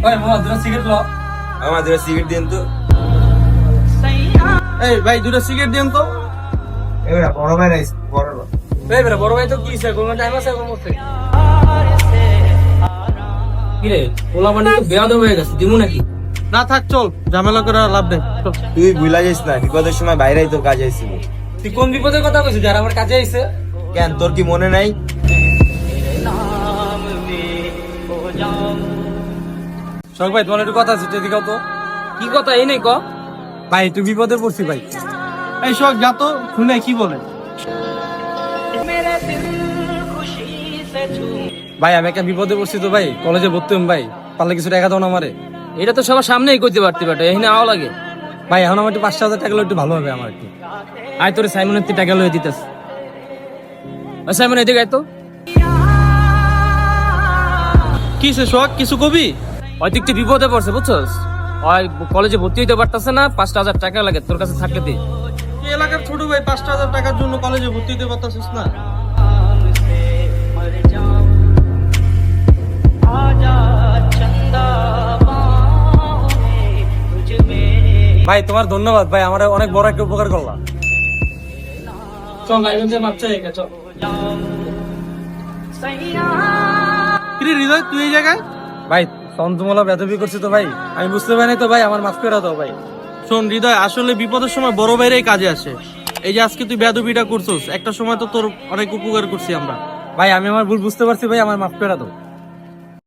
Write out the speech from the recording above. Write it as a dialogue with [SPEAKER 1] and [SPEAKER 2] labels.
[SPEAKER 1] ওই মামা দুটো সিগারেট লো।
[SPEAKER 2] আমার দুটো সিগারেট দিন তো।
[SPEAKER 1] এই ভাই দুটো সিগারেট দেন তো।
[SPEAKER 2] এবার বড় ভাই রাইস বড় ভাই।
[SPEAKER 1] এই বেটা বড় ভাই তো কি সে কোন টাইম আছে কোন মতে। কি রে পোলা মানে তো বেয়াদ হয়ে গেছে দিমু নাকি? না থাক চল ঝামেলা করে লাভ নেই।
[SPEAKER 2] তুই ভুলা যাইস না বিপদের সময় বাইরেই তোর কাজে আইছিল।
[SPEAKER 1] তুই কোন বিপদের কথা কইছিস যারা আমার কাছে আইছে?
[SPEAKER 2] কেন তোর কি মনে নাই?
[SPEAKER 1] শোক ভাই তোমার একটু কথা আছে এদিকে তো। কি কথা এই নাই ক? ভাই তুই বিপদে পড়ছি ভাই। এই শোক যা তো শুনে কি বলে। ভাই আমি একটা বিপদে পড়ছি তো ভাই, কলেজে ভর্তি হম ভাই, পারলে কিছু টাকা দাও না আমারে। এটা তো সবার সামনেই কইতে পারতে বাট এখানে আওয়া লাগে। ভাই এখন আমার একটু 5,000 টাকা একটু ভালো হবে আমার একটু। আয় তোরে সাইমনের টাকা লয়ে দিতেছ। সাইমন এদিকে আয় তো। কি সে শোক কিছু কবি? হয়তো একটু বিপদে পড়ছে বুঝছস, ওই কলেজে ভর্তি হইতে পারতাছে না, 5,000 টাকা লাগে, তোর কাছে থাকলে দে। এই এলাকার ছোট ভাই 5,000 টাকার জন্য কলেজে ভর্তি হইতে পারতাছিস না? ভাই তোমার ধন্যবাদ ভাই, আমার অনেক বড় একটা উপকার করলাম। চল লাইভে মাপ চাই চল। কি হৃদয় তুই এই জায়গায়? ভাই তন্তুমলা বেদবি করছি তো ভাই, আমি বুঝতে পারি তো ভাই, আমার মাফ করে দাও ভাই। শোন হৃদয়, আসলে বিপদের সময় বড় ভাইরাই কাজে আসে। এই যে আজকে তুই বেদবিটা করছিস, একটা সময় তো তোর অনেক উপকার করছি আমরা। ভাই আমি আমার ভুল বুঝতে পারছি ভাই, আমার মাফ করে দাও।